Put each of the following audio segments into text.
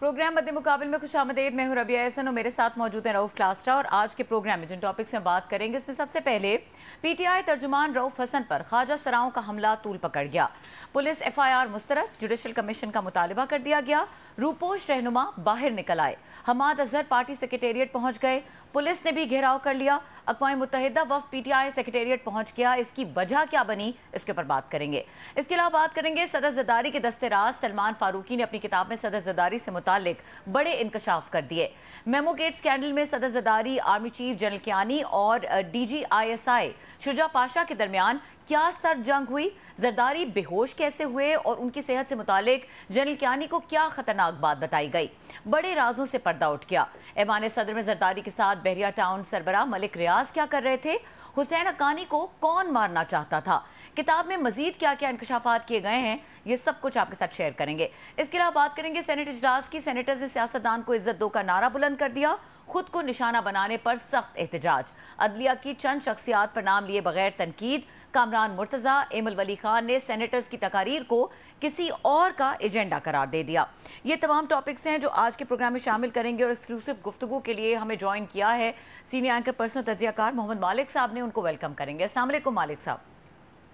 Programme मध्य मुकाबले में खुशामदीद। मैं हूं रबिया एहसन और मेरे साथ मौजूद है रऊफ क्लास्ट्रा। और आज के प्रोग्राम में जिन टॉपिक्स में बात करेंगे उसमें सबसे पहले पीटीआई तर्जुमान रऊफ हसन पर ख्वाजा सराओं का हमला तूल पकड़ गया। पुलिस एफआईआर मुस्तरद, जुडिशल कमीशन का मुतालिबा कर दिया गया। रूपोश रहनुमा बाहर निकल आए। हमाद अजहर पार्टी सेक्रेटेरिएट पहुंच गए। पुलिस ने भी घेराव कर लिया। अक़वाम मुत्तहिदा वफ़द पीटीआई सेक्रेटेरिएट पहुंच गया। इसकी वजह क्या बनी, इसके ऊपर बात करेंगे। इसके अलावा बात करेंगे सदर ज़रदारी के दस्तेराज सलमान फारूकी ने अपनी किताब में सदर ज़रदारी से मुतालिक बड़े इंकशाफ कर दिए। मेमो गेट स्कैंडल में सदर Zardari, army chief general Kayani और DGISI शुजा पाशा के दरमियान क्या सर जंग हुई, जरदारी बेहोश कैसे हुए और उनकी सेहत से मुतालिक जनरल कियानी को क्या खतरनाक बात बताई गई। बड़े राजों से पर्दा उठ गया। ऐवान सदर में जरदारी के साथ बहरिया टाउन सरबराह मलिक रियाज क्या कर रहे थे, हुसैन हक्कानी को कौन मारना चाहता था, किताब में मजीद क्या क्या इंकशाफात किए गए हैं, ये सब कुछ आपके साथ शेयर करेंगे। इसके अलावा बात करेंगे सेनेट इजलास की। सेनेटर्स ने सियासतदान को इज्जत दो का नारा बुलंद कर दिया। खुद को निशाना बनाने पर सख्त एहतजाज। अदलिया की चंद शख्सियात पर नाम लिए बगैर तनकीद। कामरान मुर्तजा, एमल वली खान ने सेनेटर्स की तकारीर को किसी और का एजेंडा करार दे दिया। ये तमाम टॉपिक्स हैं जो आज के प्रोग्राम में शामिल करेंगे। और एक्सक्लूसिव गुफ्तगू के लिए हमें ज्वाइन किया है सीनियर एंकर पर्सन तज्जियाकार मोहम्मद मालिक साहब ने। उनको वेलकम करेंगे। अस्सलाम वालेकुम मालिक साहब।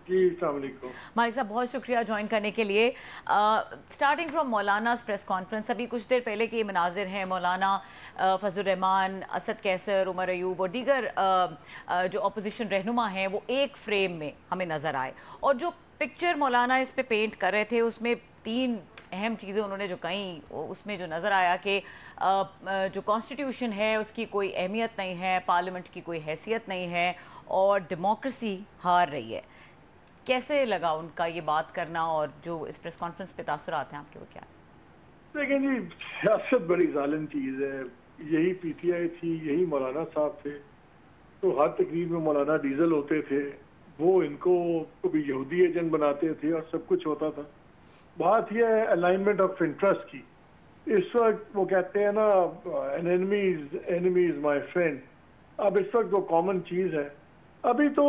जी अस्सलाम वालेकुम मालिक साहब, बहुत शुक्रिया ज्वाइन करने के लिए। Starting from Maulana press conference, अभी कुछ देर पहले के मनाजिर हैं मौलाना फजलुर रहमान, असद कैसर, उमर अयूब और दीगर जो अपोजिशन रहनुमा हैं वो एक फ्रेम में हमें नज़र आए। और जो पिक्चर मौलाना इस पे पेंट कर रहे थे उसमें तीन अहम चीज़ें उन्होंने जो कहीं, उसमें जो नज़र आया कि जो कॉन्स्टिट्यूशन है उसकी कोई अहमियत नहीं है, पार्लियामेंट की कोई हैसियत नहीं है और डेमोक्रेसी हार रही है। कैसे लगा उनका ये बात करना और जो इस प्रेस कॉन्फ्रेंस पे तासुरात हैं आपके, वो क्या है? देखिए जी, सियासत बड़ी जालिम चीज़ है। यही पीटीआई थी, यही मौलाना साहब थे। तो हर तकरीब में मौलाना डीजल होते थे, वो इनको कभी यहूदी एजेंट बनाते थे और सब कुछ होता था। बात यह है अलाइनमेंट ऑफ इंटरेस्ट की। इस वक्त वो कहते हैं ना, एनिमी इज माई फ्रेंड। अब इस वक्त वो कॉमन चीज़ है। अभी तो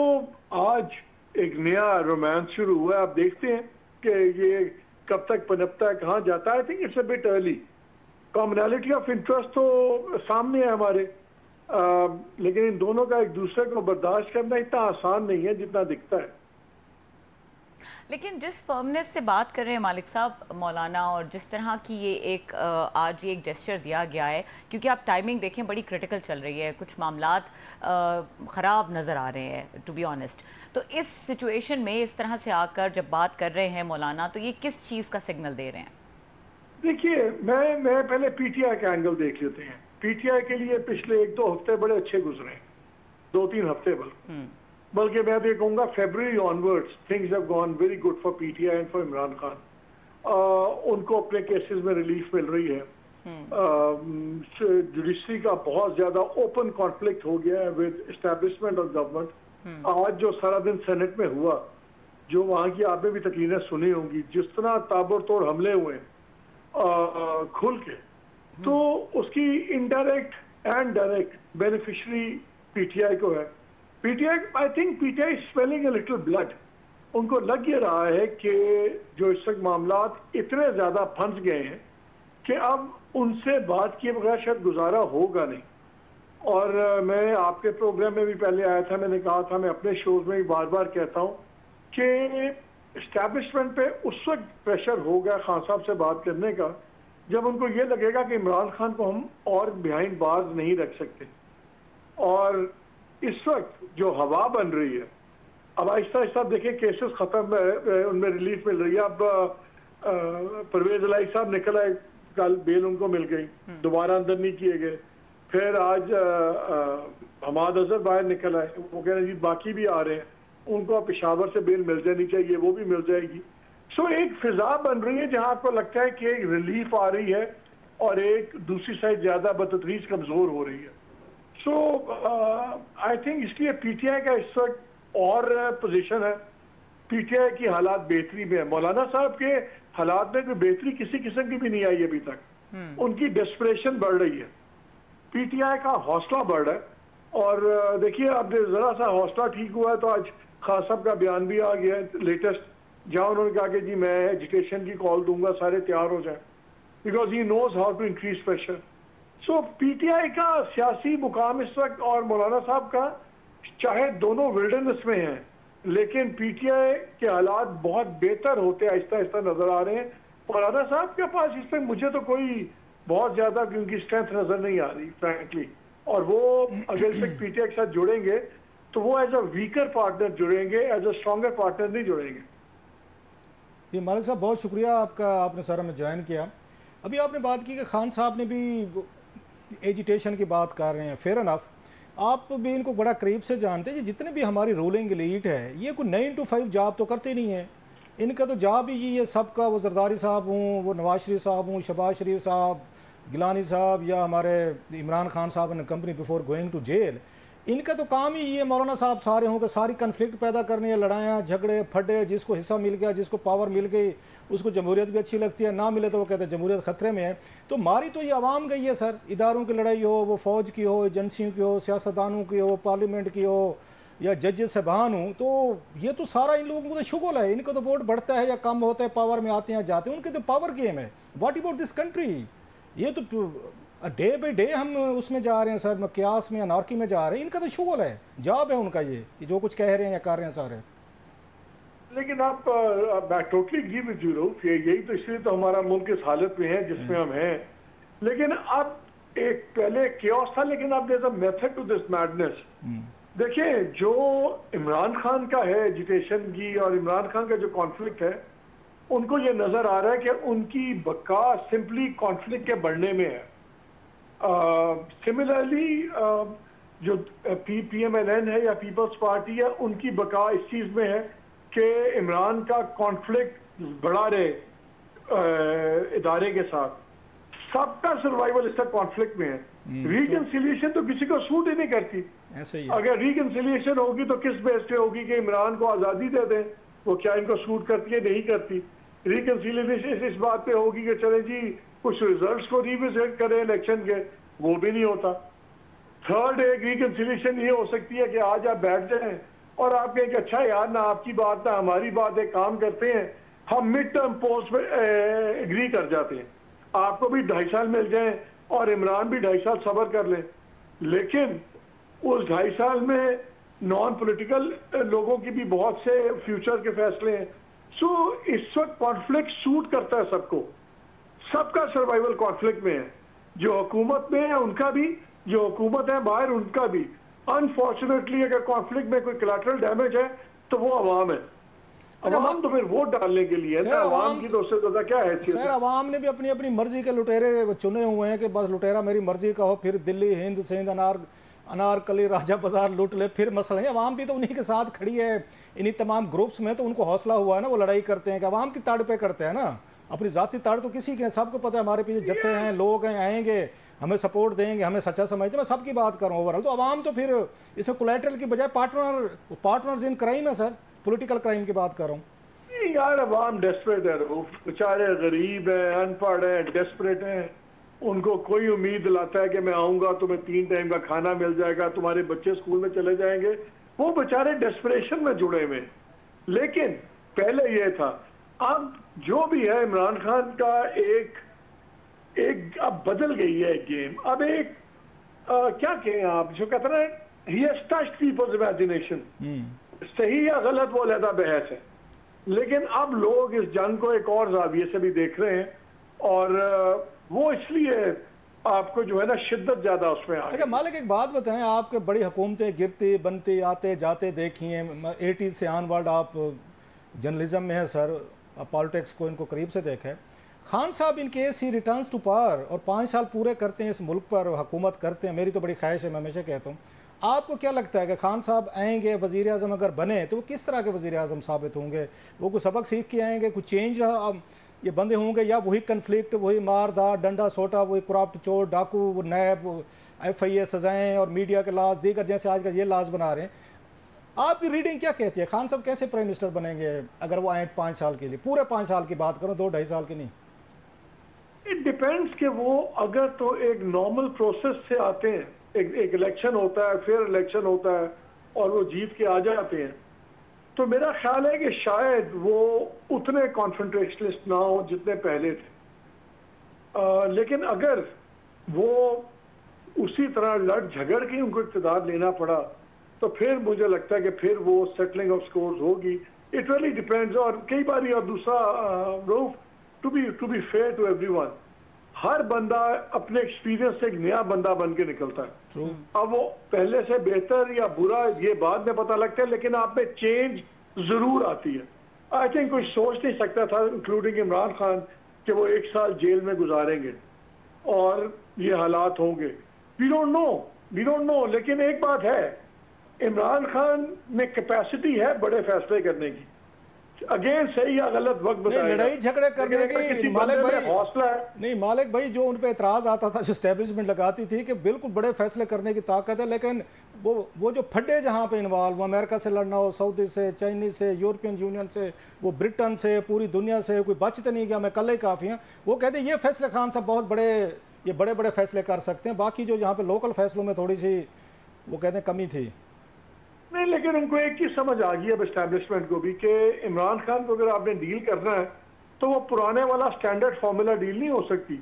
आज एक नया रोमांस शुरू हुआ है। आप देखते हैं कि ये कब तक पनपता है, कहाँ जाता है। I think it's a bit early. Commonality of interest तो सामने है हमारे, लेकिन इन दोनों का एक दूसरे को बर्दाश्त करना इतना आसान नहीं है जितना दिखता है। लेकिन जिस फर्मनेस से बात कर रहे हैं मालिक साहब मौलाना, और जिस तरह की ये एक आज ये एक जेस्चर दिया गया है, क्योंकि आप टाइमिंग देखें बड़ी क्रिटिकल चल रही है, कुछ मामलात ख़राब नज़र आ रहे हैं टू बी ऑनेस्ट। तो इस सिचुएशन में इस तरह से आकर जब बात कर रहे हैं मौलाना, तो ये किस चीज़ का सिग्नल दे रहे हैं? देखिए, मैं पहले पीटीआई का एंगल देख लेते हैं। पीटीआई के लिए पिछले 1-2 हफ्ते बड़े अच्छे गुजरे, 2-3 हफ्ते बल्कि मैं तो कहूँगा February onwards things have gone very good for PTI and for Imran Khan. उनको अपने केसेस में रिलीफ मिल रही है। जुडिशरी का बहुत ज्यादा ओपन कॉन्फ्लिक्ट हो गया है विद एस्टैब्लिशमेंट ऑफ गवर्नमेंट। आज जो सारा दिन सेनेट में हुआ, जो वहाँ की आपने भी तकरीरें सुनी होंगी, जिस तरह ताबड़तोड़ हमले हुए खुल के, तो उसकी indirect and direct beneficiary PTI को है। PTI, I think PTI smelling a little blood. उनको लग ये रहा है कि जो इस वक्त मामलात इतने ज्यादा फंस गए हैं कि अब उनसे बात किए बगैर शायद गुजारा होगा नहीं। और मैं आपके प्रोग्राम में भी पहले आया था, मैंने कहा था, मैं अपने शोज में भी बार बार कहता हूँ कि एस्टैब्लिशमेंट पे उस वक्त प्रेशर होगा खान साहब से बात करने का जब उनको ये लगेगा कि इमरान खान को हम और बिहाइंड बार्स नहीं रख सकते। और इस वक्त जो हवा बन रही है, अब आहिस्ता आहिस्ता देखें केसेस खत्म, उनमें रिलीफ मिल रही है। अब परवेज इलाही साहब निकल आए, कल बेल उनको मिल गई, दोबारा अंदर नहीं किए गए। फिर आज हमाद अजहर बाहर निकल आए, वो कह रहे हैं जी बाकी भी आ रहे हैं, उनको पेशावर से बेल मिल जानी चाहिए, वो भी मिल जाएगी। सो एक फिजा बन रही है जहां आपको लगता है कि एक रिलीफ आ रही है और एक दूसरी साइड ज्यादा बदतरीज कमजोर हो रही है। सो आई थिंक इसलिए पीटीआई का इस वक्त और पोजीशन है। पीटीआई की हालात बेहतरी में है। मौलाना साहब के हालात में कोई बेहतरी किसी किस्म की भी नहीं आई अभी तक। उनकी डेस्परेशन बढ़ रही है, पीटीआई का हौसला बढ़ रहा है। और देखिए, अब जरा सा हौसला ठीक हुआ है तो आज खान साहब का बयान भी आ गया है लेटेस्ट, जहां उन्होंने कहा कि जी मैं एजुकेशन की कॉल दूंगा, सारे तैयार हो जाए। because he knows how to increase pressure. So PTI का सियासी मुकाम इस वक्त और मौलाना साहब का चाहे दोनों विल्डरनेस में हैं, लेकिन पीटीआई के हालात बहुत बेहतर होते आहिस्ता आहिस्ता नजर आ रहे हैं। मौलाना साहब के पास इस वक्त मुझे तो कोई बहुत ज्यादा उनकी स्ट्रेंथ नजर नहीं आ रही फ्रैंकली, और वो अगर इस वक्त पीटीआई के साथ जुड़ेंगे तो वो एज अ वीकर पार्टनर जुड़ेंगे, एज अ स्ट्रॉन्गर पार्टनर नहीं जुड़ेंगे। ये मालिक साहब बहुत शुक्रिया आपका, आपने सर हमें ज्वाइन किया। अभी आपने बात की कि खान साहब ने भी एजिटेशन की बात कर रहे हैं, फेयर इनफ, आप भी इनको बड़ा करीब से जानते हैं। जितने भी हमारी रूलिंग एलीट है ये कोई 9 to 5 जॉब तो करते नहीं है, इनका तो जॉब ही ये सबका, वो जरदारी साहब हूँ, वो नवाज शरीफ साहब हूँ, शहबाज शरीफ साहब, गिलानी साहब या हमारे इमरान खान साहब in company before going to jail, इनका तो काम ही ये मौलाना साहब सारे होंगे सारी कन्फ्लिक्ट पैदा करनी है, लड़ाइयाँ झगड़े फटे, जिसको हिस्सा मिल गया, जिसको पावर मिल गई उसको जमहूरियत भी अच्छी लगती है, ना मिले तो वो कहते हैं जमहूरियत खतरे में है। तो मारी तो ये आवाम गई है सर, इदारों की लड़ाई हो, वो फौज की हो, एजेंसियों की हो, सियासतदानों की हो, पार्लियामेंट की हो या जजेस साहबान हूँ, तो ये तो सारा इन लोगों को तो शुगल है, इनको तो वोट बढ़ता है या कम होता है, पावर में आते हैं जाते हैं, उनके तो पावर गेम है। What about this country? ये तो डे बाई डे हम उसमें जा रहे हैं सर, क्यास में, अनारकी में जा रहे हैं। इनका तो शुगल है, जॉब है उनका ये जो कुछ कह रहे हैं या कर रहे हैं सारे। लेकिन आप मैं totally agree with you Rauf, यही तो इसलिए तो हमारा मुल्क इस हालत में है जिसमें हम हैं। लेकिन अब एक पहले क्योस था, लेकिन अब there is a method to this madness. देखिए जो इमरान खान का है एजिटेशन की और इमरान खान का जो कॉन्फ्लिक्ट है, उनको ये नजर आ रहा है कि उनकी बका सिंपली कॉन्फ्लिक्ट के बढ़ने में है। सिमिलरली जो PMLN है या पीपल्स पार्टी है, उनकी बका इस चीज में है कि इमरान का कॉन्फ्लिक्ट बढ़ा रहे इदारे के साथ। सबका सर्वाइवल इसका कॉन्फ्लिक्ट में है। रिकंसिलिएशन तो किसी को सूट ही नहीं करती। ऐसे ही अगर रिकंसिलिएशन होगी तो किस बेस पे होगी कि इमरान को आज़ादी दे दें, वो क्या इनको सूट करती है? नहीं करती। रिकंसिलिएशन इस बात पे होगी कि चले जी कुछ रिजल्ट्स को रिविजिट करें इलेक्शन के, वो भी नहीं होता। थर्ड एक रिकंसिलिएशन ये हो सकती है कि आज आप बैठ जाएं और आप कहें कि अच्छा यार ना आपकी बात ना हमारी बात, एक काम करते हैं हम मिड टर्म पोस्ट पे एग्री कर जाते हैं, आपको भी 2.5 साल मिल जाएं और इमरान भी 2.5 साल सब्र कर लें। लेकिन उस 2.5 साल में नॉन पॉलिटिकल लोगों की भी बहुत से फ्यूचर के फैसले हैं। सो इस वक्त कॉन्फ्लिक्ट सूट करता है सबको, सबका सर्वाइवल कॉन्फ्लिक्ट में है। जो हुकूमत में है उनका भी, जो हुकूमत है बाहर उनका भी। अनफॉर्चुनेटली अगर कॉन्फ्लिक्ट में कोई कोलैटरल डैमेज है तो वो अवाम है। अवाम तो फिर वोट डालने के लिए है, अवाम की तो उससे ज्यादा क्या हैसियत है? अवाम ने भी अपनी अपनी मर्जी के लुटेरे चुने हुए हैं कि बस लुटेरा मेरी मर्जी का हो, फिर दिल्ली हिंद सिंध अनारकली राजा बाजार लूट ले, फिर मसला है। अवाम भी तो उन्हीं के साथ खड़ी है इन्हीं तमाम ग्रुप्स में, तो उनको हौसला हुआ है ना, वो लड़ाई करते हैं कि अवाम की ताड़ पे करते हैं ना, अपनी जाती ताड़ तो किसी के, सबको पता है हमारे पीछे जत्थे हैं, लोग हैं, आएंगे हमें सपोर्ट देंगे, हमें सच्चा समझते हैं। मैं सबकी बात कर रहा हूँ ओवरऑल। तो अवाम तो फिर इसमें कोलैटरल की बजाय पार्टनर्स इन क्राइम है सर, पॉलिटिकल क्राइम की बात कर रहा हूँ। यार अवाम डेस्परेट है, बेचारे गरीब है, अनपढ़ है, डेस्परेट है। उनको कोई उम्मीद दिलाता है कि मैं आऊंगा तुम्हें 3 टाइम का खाना मिल जाएगा, तुम्हारे बच्चे स्कूल में चले जाएंगे, वो बेचारे डेस्परेशन में जुड़े हुए। लेकिन पहले ये था, अब जो भी है इमरान खान का एक अब बदल गई है गेम। अब एक क्या कहें आप, जो कहते हैं he has touched people's imagination, सही या गलत वो अलग बहस है, लेकिन अब लोग इस जंग को एक और जाविये से भी देख रहे हैं और वो इसलिए आपको जो है ना शिद्दत ज्यादा उसमें आ। अच्छा मालिक एक बात बताएं, आपके बड़ी हुकूमतें गिरती बनती आते जाते देखी हैं, 80s से ऑनवर्ड आप जर्नलिज्म में है सर, पॉलिटिक्स को इनको करीब से देखा है। खान साहब in case he returns to power और 5 साल पूरे करते हैं इस मुल्क पर, हुकूमत करते हैं। मेरी तो बड़ी ख्वाहिश है, मैं हमेशा कहता हूँ, आपको क्या लगता है कि खान साहब आएंगे वज़ीर आज़म अगर बने तो वो किस तरह के वज़ीर आज़म साबित होंगे? वो कुछ सबक सीख के आएंगे, कुछ चेंज ये बंदे होंगे, या वही कन्फ्लिक्ट, वही मारदार डंडा सोटा, वही करप्ट चोर डाकू नैब FIA सजाएं और मीडिया के लाज देकर जैसे आजकल ये लाज बना रहे हैं? आपकी रीडिंग क्या कहती है? खान साहब कैसे प्राइम मिनिस्टर बनेंगे अगर वो आए 5 साल के लिए? पूरे 5 साल की बात करो, 2-2.5 साल की नहीं। इट डिपेंड्स कि वो अगर तो एक नॉर्मल प्रोसेस से आते हैं, एक इलेक्शन होता है, फिर इलेक्शन होता है और वो जीत के आ जाते हैं, तो मेरा ख्याल है कि शायद वो उतने कॉन्फ्रंटेशनलिस्ट ना हो जितने पहले थे। लेकिन अगर वो उसी तरह लड़ झगड़ के उनको इक़्तिदार लेना पड़ा तो फिर मुझे लगता है कि फिर वो सेटलिंग ऑफ स्कोर्स होगी। It really depends. और कई बार और दूसरा Rauf, to be fair to everyone, हर बंदा अपने एक्सपीरियंस से एक नया बंदा बन के निकलता है। अब वो पहले से बेहतर या बुरा ये बाद में पता लगता है, लेकिन आप में चेंज जरूर आती है। आई थिंक कोई सोच नहीं सकता था, इंक्लूडिंग इमरान खान, कि वो 1 साल जेल में गुजारेंगे और ये हालात होंगे। We don't know. लेकिन एक बात है, इमरान खान में कैपेसिटी है बड़े फैसले करने की। अगेन सही या गलत वक्त बताएगा। लड़ाई झगड़े करने की मालिक भाई हौसला है नहीं। मालिक भाई जो उन पे एतराज आता था, जो एस्टेब्लिशमेंट लगाती थी कि बिल्कुल बड़े फैसले करने की ताकत है, लेकिन वो जो फड्डे जहाँ पे इन्वॉल्व, वो अमेरिका से लड़ना हो, सऊदी से, चाइनीज से, यूरोपियन यूनियन से, वो ब्रिटेन से, पूरी दुनिया से, कोई बच तो नहीं गया, मैं कल ही काफ़ी हैं। वो कहते हैं ये फैसले खान साहब बहुत बड़े, ये बड़े बड़े फैसले कर सकते हैं, बाकी जो यहाँ पे लोकल फैसलों में थोड़ी सी वो कहते हैं कमी थी। नहीं, लेकिन उनको एक चीज समझ आ गई अब एस्टैब्लिशमेंट को भी कि इमरान खान को अगर आपने डील करना है तो वो पुराने वाला स्टैंडर्ड फॉर्मूला डील नहीं हो सकती,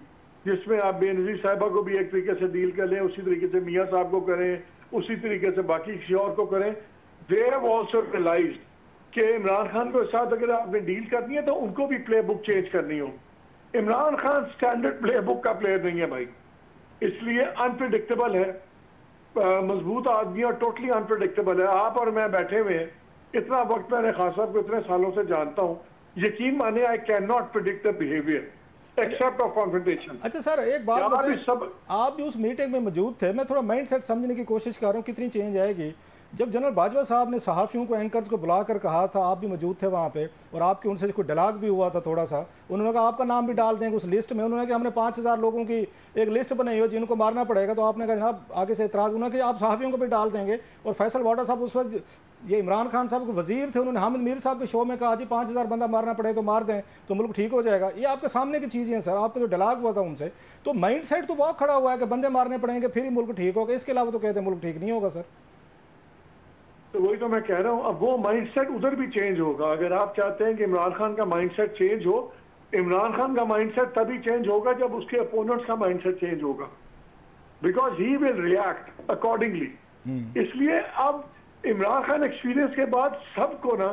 जिसमें आप बेनजीर साहिबा को भी एक तरीके से डील कर लें, उसी तरीके से मियाँ साहब को करें, उसी तरीके से बाकी किसी और को करें। दे हैव ऑल्सो रियलाइज्ड कि इमरान खान के साथ अगर आपने डील करनी है तो उनको भी प्ले बुक चेंज करनी हो। Imran Khan standard play book का प्लेयर नहीं है भाई, इसलिए अनप्रिडिक्टेबल है, मजबूत आदमी और टोटली अनप्रेडिक्टेबल है। आप और मैं बैठे हुए हैं, इतना वक्त मैंने खान साहब को इतने सालों से जानता हूँ, यकीन माने I can not predict the behaviour except of confrontation. अच्छा सर, एक बात बताइए, आप भी उस मीटिंग में मौजूद थे, मैं थोड़ा माइंड सेट समझने की कोशिश कर रहा हूँ कितनी चेंज आएगी। जब जनरल बाजवा साहब ने सहाफ़ियों को, एंकर्स को बुलाकर कहा था, आप भी मौजूद थे वहाँ पे और आपके उनसे कोई डायलॉग भी हुआ था थोड़ा सा, उन्होंने कहा आपका नाम भी डाल देंगे उस लिस्ट में। उन्होंने कहा हमने 5000 लोगों की एक लिस्ट बनाई हो जिनको मारना पड़ेगा, तो आपने कहा जनाब आगे से इतराज़, उन्होंने कहा आप सहाफ़ियों को भी डाल देंगे। और फैसल वाडा साहब उस वक्त ये इमरान खान साहब के वजीर थे, उन्होंने हामिद मीर साहब के शो में कहा जी 5000 बंदा मारना पड़े तो मार दें तो मुल्क ठीक हो जाएगा। ये आपके सामने की चीज़ें हैं सर, आपका जो डायलॉग हुआ था उनसे, तो माइंड सेट तो वो खड़ा हुआ है कि बंदे मारने पड़ेंगे फिर ही मुल्क ठीक होगा, इसके अलावा तो कहते हैं मुल्क ठीक नहीं होगा सर। तो वही तो मैं कह रहा हूँ, अब वो माइंडसेट उधर भी चेंज होगा। अगर आप चाहते हैं कि इमरान खान का माइंडसेट चेंज हो, इमरान खान का माइंडसेट तभी चेंज होगा जब उसके अपोनेंट्स का माइंडसेट चेंज होगा, because he will react accordingly. इसलिए अब इमरान खान एक्सपीरियंस के बाद सबको ना,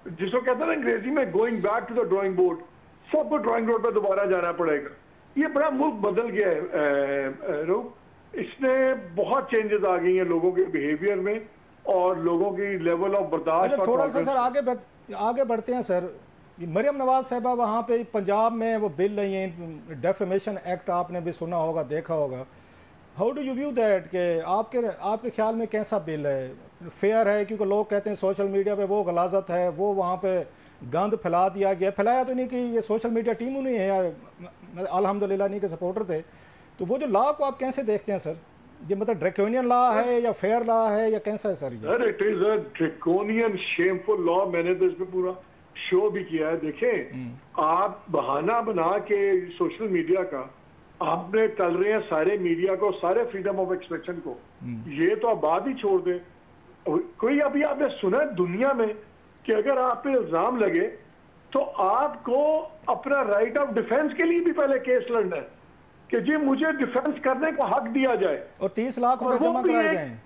जिसको कहते हैं ना अंग्रेजी में going back to the drawing board, सबको ड्राइंग बोर्ड पर दोबारा जाना पड़ेगा। ये बड़ा मुल्क बदल गया है रूप, इसने बहुत चेंजेस आ गई हैं लोगों के बिहेवियर में और लोगों की लेवल ऑफ बर्दाश्त। थोड़ा सा सर आगे बढ़ते हैं सर। मरियम नवाज साहबा वहाँ पे पंजाब में वो बिल लाई है, डेफेमेशन एक्ट, आपने भी सुना होगा, देखा होगा। How do you view that कि आपके ख्याल में कैसा बिल है? फेयर है? क्योंकि लोग कहते हैं सोशल मीडिया पे वो गलाजत है, वो वहाँ पे गंद फैला दिया गया। फैलाया तो नहीं कि ये सोशल मीडिया टीम उन्हीं है, अल्हम्दुलिल्लाह नहीं के सपोर्टर थे। तो वो जो लॉ को आप कैसे देखते हैं सर? ये मतलब ड्रैकोनियन लॉ है या फेयर लॉ है या कैसा है सर ये? Sir it is a draconian shameful law. मैंने तो इस पे पूरा शो भी किया है। देखें, आप बहाना बना के सोशल मीडिया का आपने टल रहे हैं सारे मीडिया को, सारे फ्रीडम ऑफ एक्सप्रेशन को, ये तो आप बात ही छोड़ दें। कोई अभी आपने सुना है दुनिया में कि अगर आप पे इल्जाम लगे तो आपको अपना राइट ऑफ डिफेंस के लिए भी पहले केस लड़ना है कि जी मुझे डिफेंस करने का हक दिया जाए और 30 लाख रुपए जमा कराए जाएं,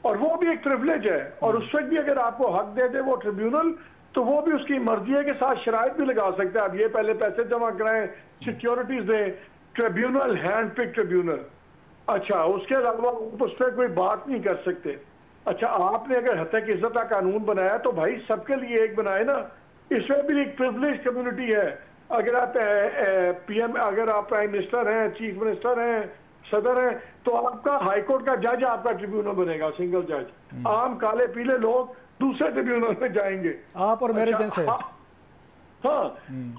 और वो भी एक प्रिविलेज है। और उस वक्त भी अगर आपको हक दे दे वो ट्रिब्यूनल, तो वो भी उसकी मर्जी है के साथ शराइत भी लगा सकते हैं। आप ये पहले पैसे जमा कराएं, सिक्योरिटीज दें, ट्रिब्यूनल हैंड पिक ट्रिब्यूनल। अच्छा, उसके अलावा उस पर कोई बात नहीं कर सकते। अच्छा, आपने अगर हत्या की इज्जत का कानून बनाया तो भाई सबके लिए एक बनाए ना। इसमें भी एक प्रिविलेज कम्युनिटी है। अगर आप पीएम, अगर आप प्राइम मिनिस्टर हैं, चीफ मिनिस्टर हैं, सदर हैं, तो आपका हाईकोर्ट का जज आपका ट्रिब्यूनल बनेगा, सिंगल जज। आम काले पीले लोग दूसरे ट्रिब्यूनल में जाएंगे, आप और मेरे जैसे। हाँ,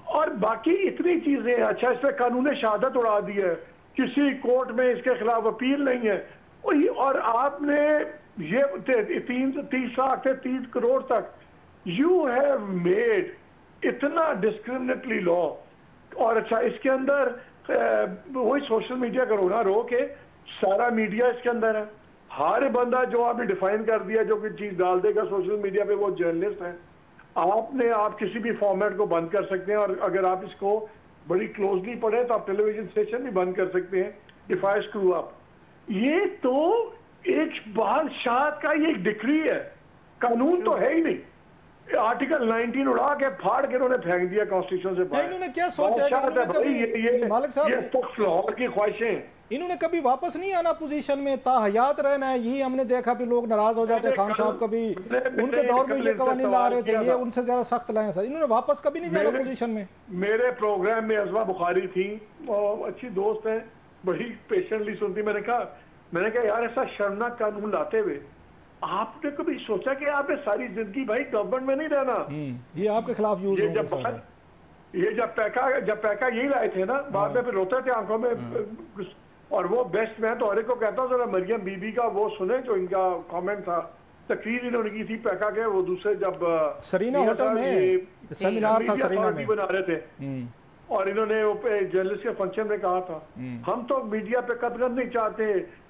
और बाकी इतनी चीजें। अच्छा, इस पर कानून शहादत उड़ा दी है, किसी कोर्ट में इसके खिलाफ अपील नहीं है। और आपने ये 30 लाख से 30 करोड़ तक यू हैव मेड इतना डिस्क्रिमिनेटली लॉ। और अच्छा, इसके अंदर वही सोशल मीडिया का रोना रो के सारा मीडिया इसके अंदर है। हर बंदा जो आपने डिफाइन कर दिया जो कोई चीज डाल देगा सोशल मीडिया पे वो जर्नलिस्ट है। आप किसी भी फॉर्मेट को बंद कर सकते हैं, और अगर आप इसको बड़ी क्लोजली पढ़े तो आप टेलीविजन स्टेशन भी बंद कर सकते हैं इफ आई स्क्रू अप। ये तो एक बादशाह का ये एक डिक्री है, कानून तो है ही नहीं। आर्टिकल 19 उड़ा के फाड़ के उन्होंने फेंक दिया कॉन्स्टिट्यूशन से बाहर। इन्होंने क्या सोचा है मालिक साहब, ये पुख्त लाहौर की ख्वाहिशें, इन्होंने कभी वापस नहीं आना पोजीशन में, ताहयात रहना है। यही हमने देखा भी लोग नाराज हो जाते हैं। खान साहब कभी उनके दौर में ये कवानीन ला रहे थे, ये उनसे ज्यादा सख्त लाए सर। इन्होंने वापस कभी नहीं जाना पोजीशन में। मेरे प्रोग्राम में अज़मा बुखारी थी और अच्छी दोस्त है, बड़ी पेशेंटली सुनती। मैंने कहा यार ऐसा शर्मनाक कानून लाते हुए आपने कभी सोचा कि आपने सारी जिंदगी भाई गवर्नमेंट में नहीं रहना। ये आपके खिलाफ यूज ये जब पैका यही लाए थे ना, बाद में फिर रोते थे आंखों में। और वो बेस्ट, मैं तो हर एक को कहता हूँ जरा मरियम बीबी का वो सुने जो इनका कमेंट था, तकरीर इन्होंने की थी पैका के, वो दूसरे जब सरीना होटल में सेमिनार था, सरीना में बना रहे थे और इन्होंने वो जर्नलिस्ट के फंक्शन में कहा था हम तो मीडिया पे कदम नहीं चाहते,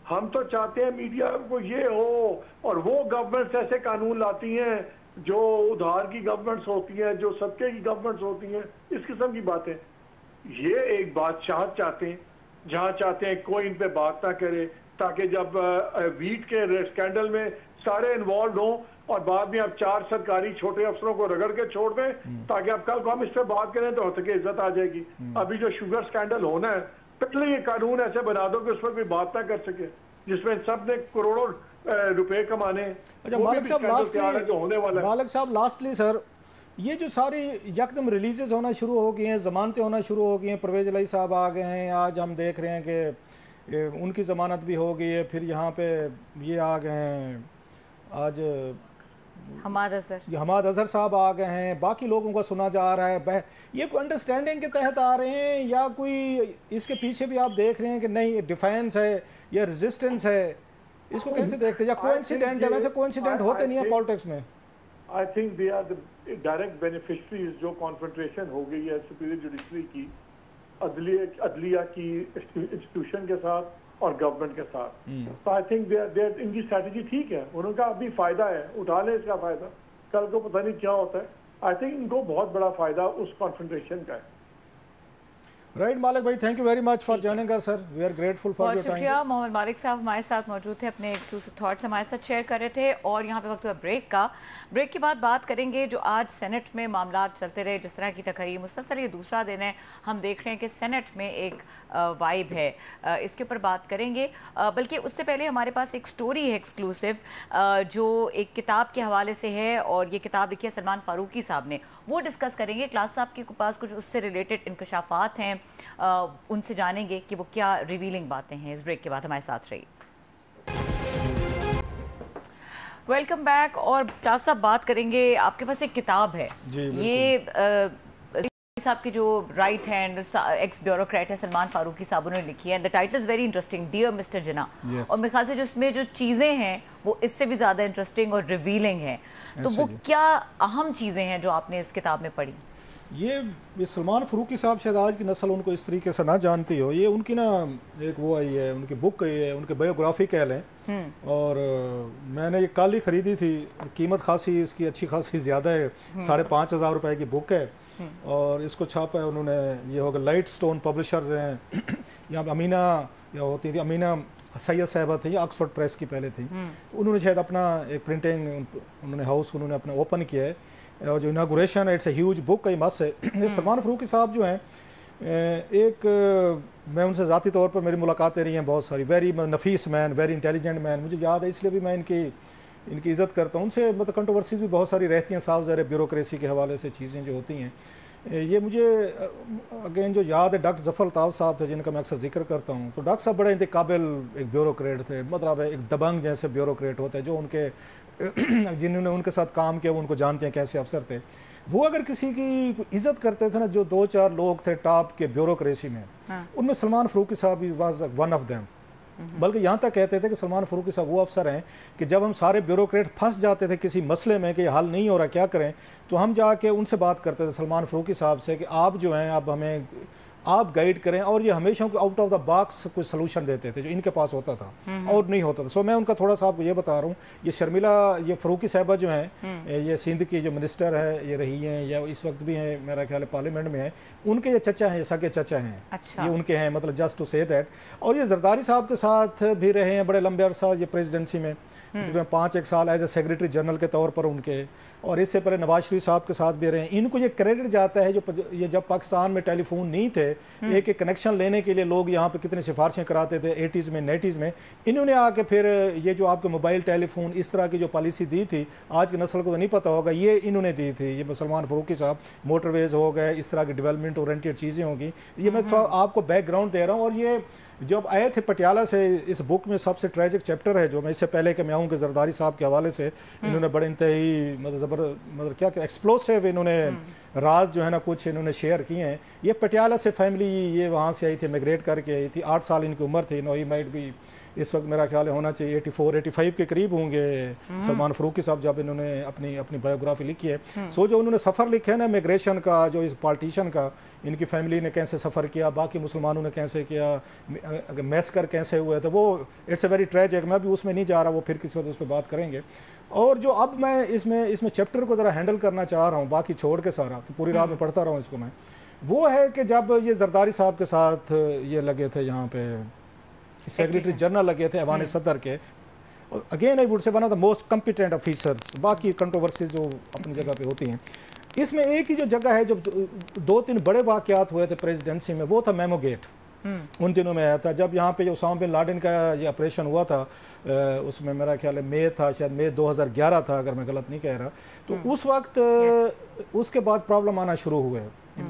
हम तो चाहते हैं मीडिया को ये हो। और वो गवर्नमेंट्स ऐसे कानून लाती हैं जो उधार की गवर्नमेंट्स होती हैं, जो सदके की गवर्नमेंट्स होती हैं, इस किस्म की बातें। ये एक बादशाह चाहते हैं जहां चाहते हैं कोई इन पे बात ना करे, ताकि जब वीट के स्कैंडल में सारे इन्वॉल्व हों और बाद में आप 4 सरकारी छोटे अफसरों को रगड़ के छोड़ दें, ताकि आप कल को हम इस पर बात करें तो हद की इज्जत आ जाएगी। अभी जो शुगर स्कैंडल होना है, पहले ये कानून ऐसे बना दो कि उस पर कोई बात ना कर सके, जिसमें सब ने करोड़ों रुपए कमाने। अच्छा मालिक साहब लास्टली सर, ये जो सारी यकदम रिलीजेस होना शुरू हो गई हैं, जमानतें होना शुरू हो गई हैं, परवेज अली साहब आ गए हैं, आज हम देख रहे हैं कि उनकी ज़मानत भी हो गई है, फिर यहाँ पे ये आ गए हैं, आज हमाद अजहर साहब आ गए हैं, बाकी लोगों का सुना जा रहा है। ये कोई अंडरस्टैंडिंग के तहत आ रहे हैं या कोई इसके पीछे भी आप देख रहे हैं कि नहीं डिफेंस है या रेजिस्टेंस है? इसको कैसे देखते हैं, या कोइंसिडेंट है? वैसे कोइंसिडेंट होते नहीं है पॉलिटिक्स में। I think they are the direct beneficiaries जो कॉन्फ्रंट्रेशन हो गई है सुपीरियर जुडिशरी की, अदलिया की इंस्टीट्यूशन के साथ और गवर्नमेंट के साथ। तो आई थिंक इनकी स्ट्रैटेजी ठीक है, उनका अभी फायदा है, उठा ले इसका फायदा, कल को पता नहीं क्या होता है। आई थिंक इनको बहुत बड़ा फायदा उस कॉन्फ्रंट्रेशन का है। राइट मालिक भाई, thank you very much for joining us sir, we are grateful for your time. शुक्रिया। मोहम्मद मालिक साहब हमारे साथ मौजूद थे, अपने एक्सक्लूसिव थॉट्स हमारे साथ शेयर कर रहे थे। और यहाँ पे वक्त हुआ ब्रेक का। ब्रेक के बाद बात करेंगे जो आज सेनेट में मामला चलते रहे, जिस तरह की तकरीर मुसलसल ये दूसरा दिन है, हम देख रहे हैं कि सेनेट में एक वाइब है, इसके ऊपर बात करेंगे। बल्कि उससे पहले हमारे पास एक स्टोरी है एक्सक्लूसिव, जो एक किताब के हवाले से है, और ये किताब लिखी है सलमान फारूकी साहब ने, वो डिस्कस करेंगे। क्लास साहब के पास कुछ उससे रिलेटेड इंकशाफात हैं, उनसे जानेंगे कि वो क्या रिवीलिंग बातें हैं। इस ब्रेक के बाद हमारे साथ रहिए। Welcome back. और क्लास साहब बात करेंगे, आपके पास एक किताब है, ये साहब की जो राइट हैंड एक्स ब्यूरोक्रेट है सलमान फारूकी साहब ने लिखी है। The title is very interesting, dear mister Jinnah. और मेरे ख्याल से जो इसमें जो चीज़ें हैं वो इससे भी ज़्यादा इंटरेस्टिंग और रिवीलिंग हैं। तो वो क्या अहम चीज़ें हैं जो आपने इस किताब में पढ़ी? ये सलमान फारूकी साहब शायद आज की नस्ल उनको इस तरीके से ना जानती हो। ये उनकी ना एक वो आई है, उनकी बुक आई है, उनकी बायोग्राफी कह लें। और मैंने ये कल ही खरीदी थी, कीमत खासी इसकी अच्छी खासी ज़्यादा है, 5,500 रुपए की बुक है। और इसको छापा है उन्होंने, ये होगा लाइट स्टोन पब्लिशर्स हैं। यहाँ अमीना या होती थी, अमीना सैयद साहबा थी, ऑक्सफोर्ड प्रेस की पहले थी। तो उन्होंने शायद अपना एक प्रिंटिंग उन्होंने हाउस उन्होंने अपना ओपन किया है, और जो इनागुरेशन है, इट्स ए ह्यूज बुक, कई मस्त है। सलमान फारूकी साहब जो हैं, एक मैं उनसे ज़ाती तौर पर मेरी मुलाकातें रही हैं बहुत सारी। वेरी नफीस मैन, वेरी इंटेलिजेंट मैन, मुझे याद है, इसलिए भी मैं इनकी इज़्ज़त करता हूँ। उनसे मतलब कंट्रोवर्सीज भी बहुत सारी रहती हैं, साफ ज़ाहिर ब्यूरोक्रेसी के हवाले से चीज़ें जो होती हैं। ये मुझे अगेन जो याद है, डॉक्टर जफ़र अल्ताफ़ साहब थे जिनका मैं अक्सर जिक्र करता हूँ। तो डॉक्टर साहब बड़े इंतकाबिल एक ब्यूरोक्रेट थे, मतलब एक दबंग जैसे ब्यूरोक्रेट होते हैं, जो उनके जिन्होंने उनके साथ काम किया वो उनको जानते हैं कैसे अफसर थे। वो अगर किसी की इज्जत करते थे ना, जो 2-4 लोग थे टॉप के ब्यूरोक्रेसी में, उनमें सलमान फारूकी साहब वाज वन ऑफ देम। बल्कि यहाँ तक कहते थे कि सलमान फारूकी साहब वो अफसर हैं कि जब हम सारे ब्यूरोक्रेट फंस जाते थे किसी मसले में कि हल नहीं हो रहा क्या करें, तो हम जाके उनसे बात करते थे सलमान फारूकी साहब से कि आप जो हैं अब हमें आप गाइड करें, और ये हमेशा आउट ऑफ द बॉक्स कोई सोल्यूशन देते थे जो इनके पास होता था और नहीं होता था। सो मैं उनका थोड़ा सा आपको ये बता रहा हूँ, ये शर्मिला, ये फरूकी साहबा जो हैं, ये सिंध की जो मिनिस्टर है ये रही हैं, या इस वक्त भी हैं मेरा ख्याल है पार्लियामेंट में है, उनके ये चचा हैं, सगे चचा हैं। अच्छा। ये उनके हैं, मतलब जस्ट टू से दैट। और ये जरदारी साहब के साथ भी रहे हैं बड़े लंबे अरसा ये प्रेसिडेंसी में, तकरीबन 5-1 साल एज ए सेक्रेटरी जनरल के तौर पर उनके, और इससे पहले नवाज शरीफ साहब के साथ भी रहे हैं। इनको ये क्रेडिट जाता है, जो ये जब पाकिस्तान में टेलीफोन नहीं थे, एक एक कनेक्शन लेने के लिए लोग यहाँ पे कितने सिफारिशें कराते थे 80s में 90s में, इन्होंने आके फिर ये जो आपके मोबाइल टेलीफोन इस तरह की जो पॉलिसी दी थी, आज की नस्ल को तो नहीं पता होगा, ये इन्होंने दी थी। ये सलमान फरूकी साहब, मोटरवेज हो गए, इस तरह की डेवलपमेंट ओरिएंटेड चीज़ें होंगी। ये मैं थोड़ा आपको बैकग्राउंड दे रहा हूँ। और ये जब आए थे पटियाला से, इस बुक में सबसे ट्रेजिक चैप्टर है जो मैं इससे पहले कि मैं आऊँ कि जरदारी साहब के हवाले से इन्होंने बड़े इंतही मतलब क्या एक्सप्लोसिव इन्होंने राज जो है ना कुछ इन्होंने शेयर किए हैं। ये पटियाला से फैमिली ये वहाँ से आई थी, मिग्रेट करके आई थी, 8 साल इनकी उम्र थी। नो ही माइट भी इस वक्त मेरा ख्याल होना चाहिए 84-85 के करीब होंगे सलमान फरूकी साहब जब इन्होंने अपनी बायोग्राफी लिखी है। सो जो उन्होंने सफ़र लिखे है ना इमिग्रेशन का, जो इस पार्टीशन का, इनकी फैमिली ने कैसे सफ़र किया, बाकी मुसलमानों ने कैसे किया, मैसकर कैसे हुए, तो वो इट्स ए वेरी ट्रेजिक। मैं भी उसमें नहीं जा रहा, वो फिर किसी वक्त उस पर बात करेंगे। और जो अब मैं इसमें चैप्टर को ज़रा हैंडल करना चाह रहा हूँ, बाकी छोड़ के सारा, तो पूरी रात में पढ़ता रहा हूँ इसको मैं, वो है कि जब ये जरदारी साहब के साथ ये लगे थे यहाँ पे सेक्रेटरी जनरल लगे थे ऐवान सदर के, again I would say one of the most competent officers. बाकी कंट्रोवर्सीज जो अपनी जगह पे होती हैं, इसमें एक ही जो जगह है, जब 2-3 बड़े वाकयात हुए थे प्रेसिडेंसी में, वो था मेमो गेट। उन दिनों में आया था जब यहाँ पे जो उसामा बिन लादेन का ये ऑपरेशन हुआ था, उसमें मेरा ख्याल है मई था, शायद मई 2011 था अगर मैं गलत नहीं कह रहा। तो उस वक्त उसके बाद प्रॉब्लम आना शुरू हुए।